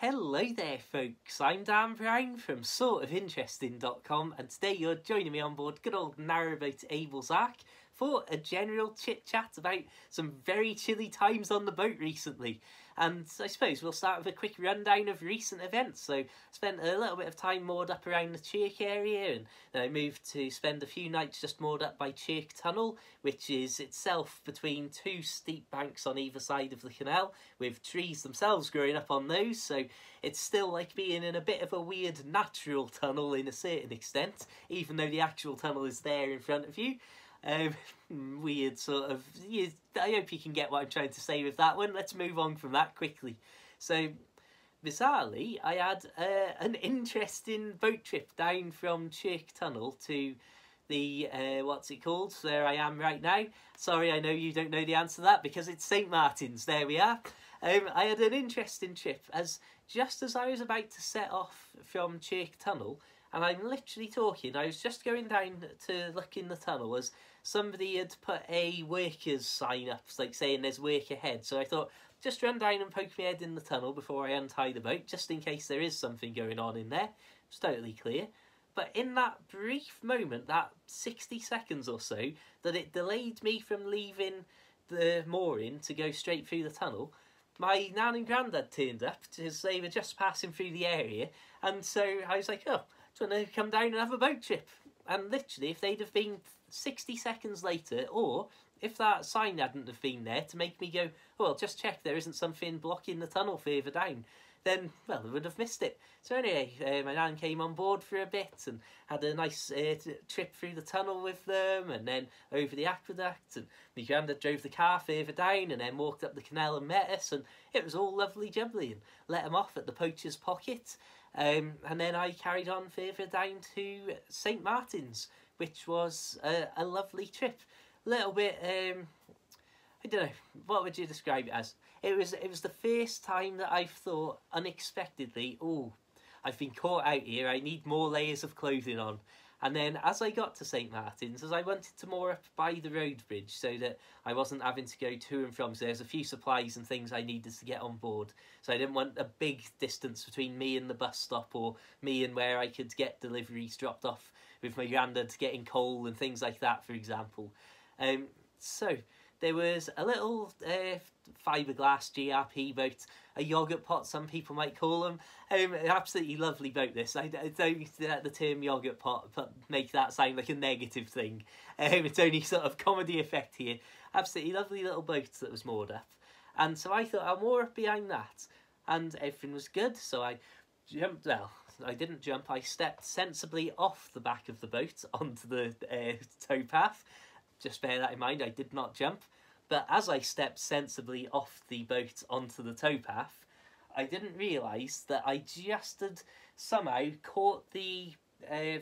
Hello there folks, I'm Dan Brown from sortofinteresting.com and today you're joining me on board good old narrowboat Abel's Ark for a general chit chat about some very chilly times on the boat recently. And I suppose we'll start with a quick rundown of recent events. So I spent a little bit of time moored up around the Chirk area, and then I moved to spend a few nights just moored up by Chirk Tunnel, which is itself between two steep banks on either side of the canal, with trees themselves growing up on those. So it's still like being in a bit of a weird natural tunnel in a certain extent, even though the actual tunnel is there in front of you. Weird sort of, I hope you can get what I'm trying to say with that one. Let's move on from that quickly. So, bizarrely, I had an interesting boat trip down from Chirk Tunnel to the, what's it called, where I am right now. Sorry, I know you don't know the answer to that because it's St Martin's, there we are. I had an interesting trip as just as I was about to set off from Chirk Tunnel, and I'm literally talking, I was just going down to look in the tunnel as somebody had put a workers sign up, like saying there's work ahead. So I thought, just run down and poke my head in the tunnel before I untie the boat, just in case there is something going on in there. It's totally clear. But in that brief moment, that 60 seconds or so, that it delayed me from leaving the mooring to go straight through the tunnel, my nan and granddad turned up because they were just passing through the area. And so I was like, oh, do you want to come down and have a boat trip? And literally, if they'd have been 60 seconds later, or if that sign hadn't have been there to make me go, oh, well, just check there isn't something blocking the tunnel further down, then, well, I would have missed it. So anyway, my nan came on board for a bit and had a nice trip through the tunnel with them, and then over the aqueduct, and my granddad drove the car further down and then walked up the canal and met us, and it was all lovely jubbly, and let him off at the Poacher's Pocket. And then I carried on further down to St Martin's, which was a lovely trip. A little bit, I don't know, what would you describe it as? It was the first time that I've thought unexpectedly, oh, I've been caught out here, I need more layers of clothing on. And then as I got to St Martin's, as I wanted to moor up by the road bridge so that I wasn't having to go to and from, so there's a few supplies and things I needed to get on board. So I didn't want a big distance between me and the bus stop, or me and where I could get deliveries dropped off with my granddad getting coal and things like that, for example. So there was a little fiberglass GRP boat, a yoghurt pot some people might call them. An absolutely lovely boat this. I don't let the term yoghurt pot make that sound like a negative thing. It's only sort of comedy effect here. Absolutely lovely little boat that was moored up. And so I thought I'll moor up behind that. And everything was good, so I jumped, well, I didn't jump, I stepped sensibly off the back of the boat onto the towpath. Just bear that in mind, I did not jump. But as I stepped sensibly off the boat onto the towpath, I didn't realise that I just had somehow caught the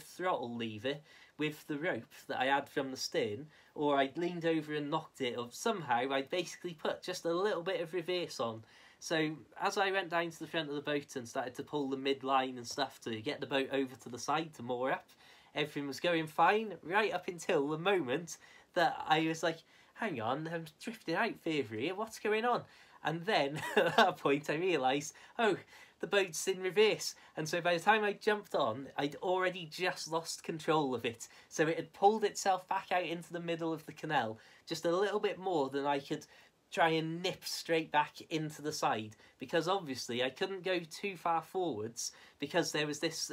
throttle lever with the rope that I had from the stern, or I'd leaned over and knocked it, or somehow I'd basically put just a little bit of reverse on. So as I went down to the front of the boat and started to pull the midline and stuff to get the boat over to the side to moor up, everything was going fine right up until the moment that I was like, hang on, I'm drifting out further here, what's going on? And then at that point I realised, oh, the boat's in reverse. And so by the time I jumped on, I'd already just lost control of it. So it had pulled itself back out into the middle of the canal, just a little bit more than I could try and nip straight back into the side, because obviously I couldn't go too far forwards because there was this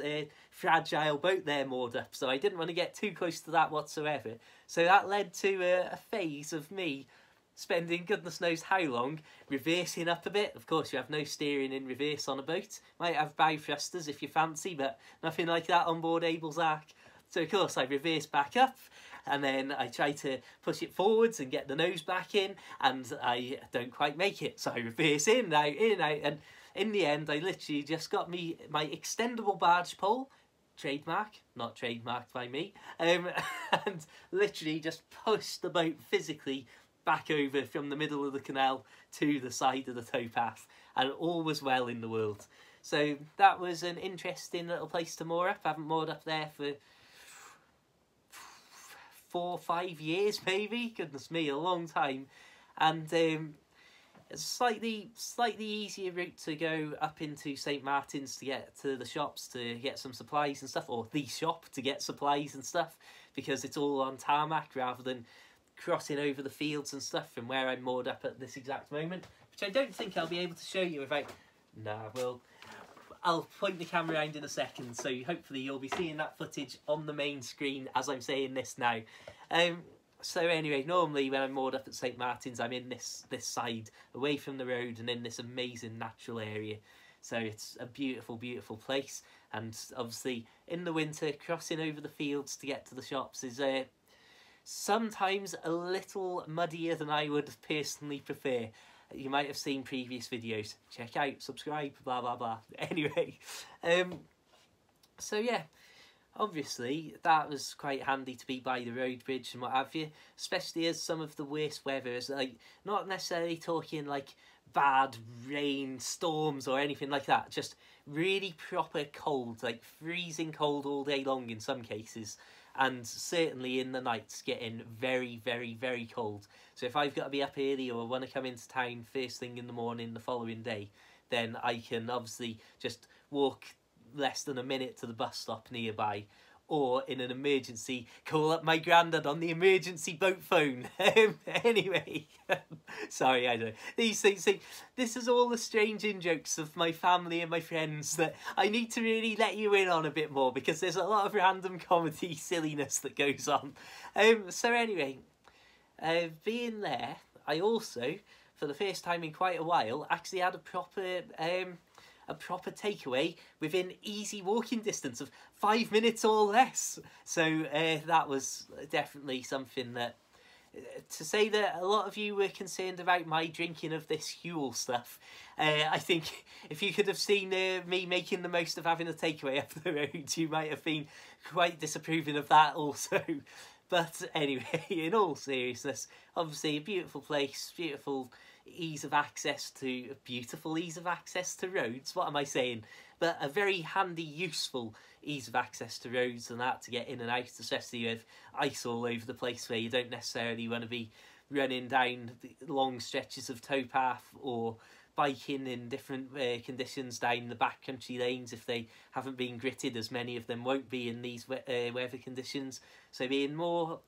fragile boat there moored up, so I didn't want to get too close to that whatsoever. So that led to a phase of me spending goodness knows how long reversing up a bit. Of course you have no steering in reverse on a boat, might have bow thrusters if you fancy, but nothing like that on board Abel's Ark. So of course I reversed back up, and then I try to push it forwards and get the nose back in, and I don't quite make it. So I reverse in, out, and in the end I literally just got my extendable barge pole, trademark, not trademarked by me, and literally just pushed the boat physically back over from the middle of the canal to the side of the towpath, and all was well in the world. So that was an interesting little place to moor up. I haven't moored up there for 4 or 5 years maybe, goodness me, a long time. And It's slightly easier route to go up into St Martin's to get to the shops to get some supplies and stuff, or the shop to get supplies and stuff, because it's all on tarmac rather than crossing over the fields and stuff from where I'm moored up at this exact moment, which I don't think I'll be able to show you without... Nah, well, I'll point the camera around in a second, so hopefully you'll be seeing that footage on the main screen as I'm saying this now. So anyway, normally when I'm moored up at St Martin's, I'm in this side, away from the road and in this amazing natural area. So it's a beautiful, beautiful place. And obviously in the winter, crossing over the fields to get to the shops is sometimes a little muddier than I would personally prefer. You might have seen previous videos. Check out, subscribe, blah, blah, blah. Anyway, so yeah. Obviously, that was quite handy to be by the road bridge and what have you, especially as some of the worst weather is, like, not necessarily talking like bad rain, storms or anything like that, just really proper cold, like freezing cold all day long in some cases, and certainly in the nights getting very, very, very cold. So if I've got to be up early or want to come into town first thing in the morning the following day, then I can obviously just walk less than a minute to the bus stop nearby, or in an emergency call up my granddad on the emergency boat phone. Anyway, sorry, I know these things. See, this is all the strange in-jokes of my family and my friends that I need to really let you in on a bit more, because there's a lot of random comedy silliness that goes on. So anyway, being there, I also, for the first time in quite a while, actually had a proper takeaway within easy walking distance of 5 minutes or less. So that was definitely something that, to say that a lot of you were concerned about my drinking of this Huel stuff, I think if you could have seen me making the most of having a takeaway up the road, you might have been quite disapproving of that also. But anyway, in all seriousness, obviously a beautiful place, beautiful ease of access to roads. What am I saying? But a very handy, useful ease of access to roads and that to get in and out, especially with ice all over the place where you don't necessarily want to be running down long stretches of towpath or biking in different conditions down the backcountry lanes if they haven't been gritted, as many of them won't be in these weather conditions. So being more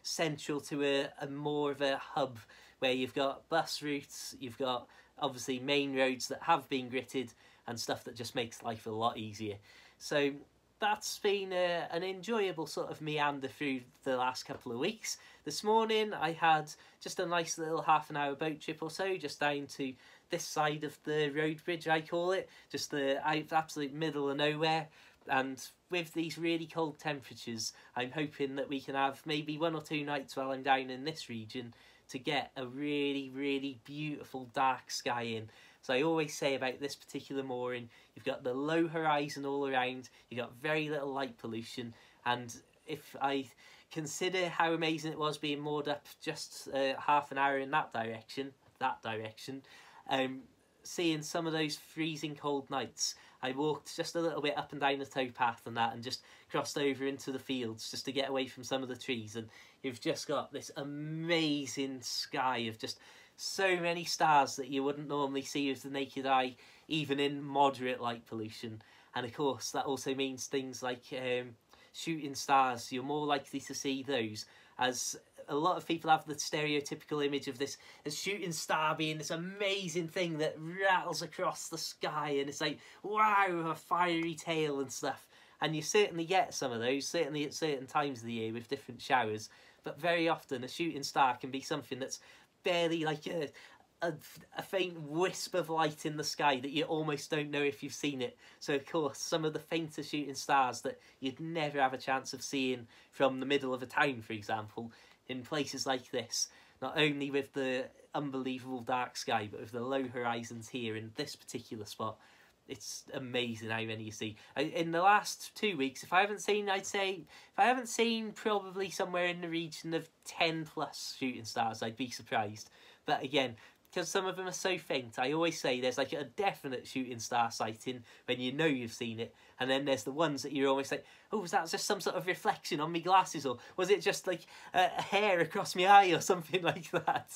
central to a more of a hub where you've got bus routes, you've got obviously main roads that have been gritted and stuff that just makes life a lot easier. So that's been an enjoyable sort of meander through the last couple of weeks. This morning I had just a nice little half an hour boat trip or so, just down to this side of the road bridge, I call it, just the absolute middle of nowhere. And with these really cold temperatures, I'm hoping that we can have maybe 1 or 2 nights while I'm down in this region to get a really, really beautiful dark sky in. So I always say about this particular mooring, you've got the low horizon all around, you've got very little light pollution, and if I consider how amazing it was being moored up just half an hour in that direction, seeing some of those freezing cold nights, I walked just a little bit up and down the towpath and that, and just crossed over into the fields just to get away from some of the trees, and you've just got this amazing sky of just so many stars that you wouldn't normally see with the naked eye, even in moderate light pollution. And of course that also means things like shooting stars. You're more likely to see those, as a lot of people have the stereotypical image of this as shooting star being this amazing thing that rattles across the sky and it's like, wow, a fiery tail and stuff. And you certainly get some of those, certainly at certain times of the year with different showers, but very often a shooting star can be something that's barely like a faint wisp of light in the sky that you almost don't know if you've seen it. So of course some of the fainter shooting stars that you'd never have a chance of seeing from the middle of a town, for example, in places like this, not only with the unbelievable dark sky but with the low horizons here in this particular spot, it's amazing how many you see. In the last 2 weeks, if I haven't seen probably somewhere in the region of 10 plus shooting stars, I'd be surprised. But again, because some of them are so faint, I always say there's like a definite shooting star sighting when you know you've seen it, and then there's the ones that you're almost like, oh, was that just some sort of reflection on my glasses, or was it just like a hair across my eye or something like that?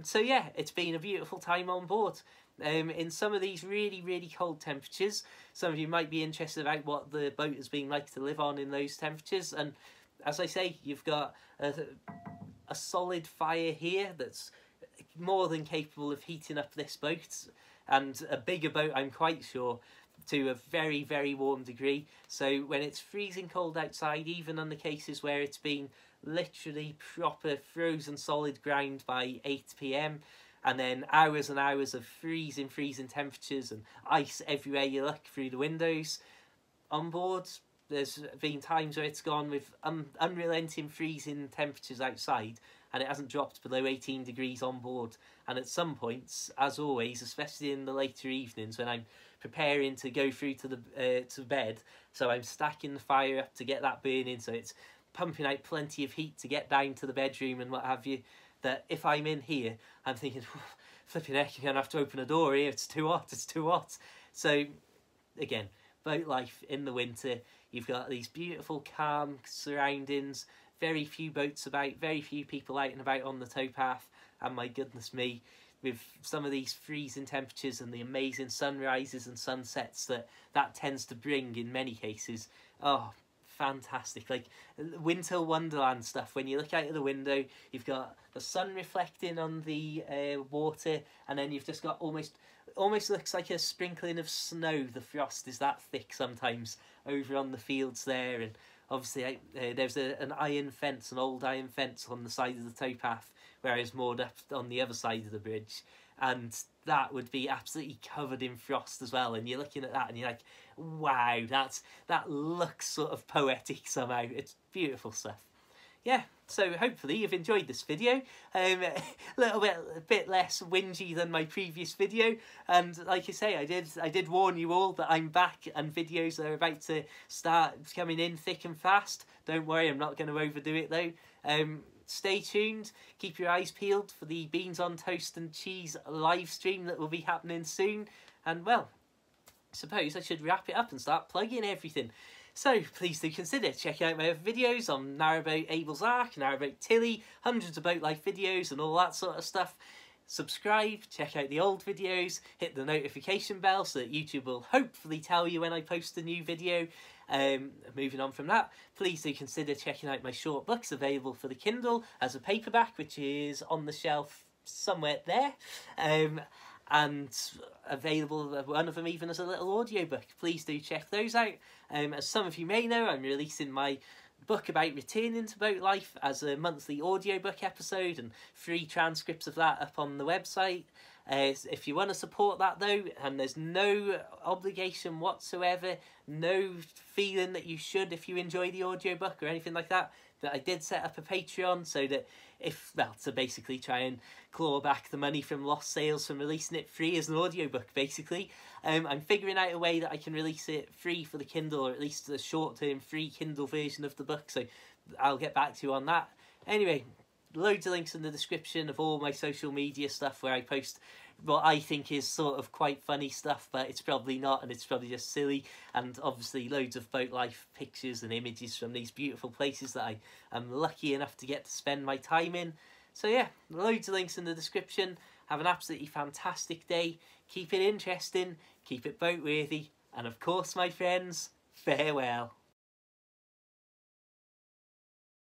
So yeah, it's been a beautiful time on board. In some of these really cold temperatures, some of you might be interested about what the boat has been like to live on in those temperatures. And as I say, you've got a solid fire here that's more than capable of heating up this boat, and a bigger boat, I'm quite sure, to a very warm degree. So when it's freezing cold outside, even on the cases where it's been literally proper frozen solid ground by 8 p.m, and then hours and hours of freezing temperatures and ice everywhere you look through the windows, on board there's been times where it's gone with unrelenting freezing temperatures outside and it hasn't dropped below 18 degrees on board. And at some points, as always, especially in the later evenings when I'm preparing to go through to the to bed, so I'm stacking the fire up to get that burning, so it's pumping out plenty of heat to get down to the bedroom and what have you, that if I'm in here, I'm thinking, flipping heck, you're going to have to open a door here, it's too hot. So, again, boat life in the winter, you've got these beautiful calm surroundings, very few boats about, very few people out and about on the towpath, and my goodness me, with some of these freezing temperatures and the amazing sunrises and sunsets that tends to bring in many cases, oh, fantastic. Like winter wonderland stuff. When you look out of the window, you've got the sun reflecting on the water, and then you've just got almost looks like a sprinkling of snow. The frost is that thick sometimes over on the fields there, and obviously there's an iron fence, an old iron fence on the side of the towpath where I was moored up on the other side of the bridge, and that would be absolutely covered in frost as well. And you're looking at that and you're like, wow, that looks sort of poetic somehow. It's beautiful stuff. Yeah, so hopefully you've enjoyed this video. A bit less whingy than my previous video, and like I say, I did warn you all that I'm back and videos are about to start coming in thick and fast. Don't worry, I'm not going to overdo it though. Stay tuned, keep your eyes peeled for the Beans on Toast and Cheese live stream that will be happening soon. And well, I suppose I should wrap it up and start plugging everything. So please do consider checking out my other videos on Narrowboat Abel's Ark, Narrowboat Tilly, hundreds of boat life videos and all that sort of stuff. Subscribe, check out the old videos, hit the notification bell so that YouTube will hopefully tell you when I post a new video. Moving on from that, please do consider checking out my short books available for the Kindle as a paperback, which is on the shelf somewhere there, and available, one of them even as a little audiobook. Please do check those out. As some of you may know, I'm releasing my book about returning to boat life as a monthly audiobook episode, and free transcripts of that up on the website. If you want to support that though, and there's no obligation whatsoever, no feeling that you should if you enjoy the audiobook or anything like that, but I did set up a Patreon so that to basically try and claw back the money from lost sales from releasing it free as an audiobook, basically. I'm figuring out a way that I can release it free for the Kindle, or at least the short-term free Kindle version of the book, so I'll get back to you on that. Anyway, loads of links in the description of all my social media stuff where I post what I think is sort of quite funny stuff, but it's probably not, and it's probably just silly, and obviously loads of boat life pictures and images from these beautiful places that I am lucky enough to get to spend my time in. So yeah, loads of links in the description. Have an absolutely fantastic day, keep it interesting, keep it boat worthy, and of course my friends, farewell.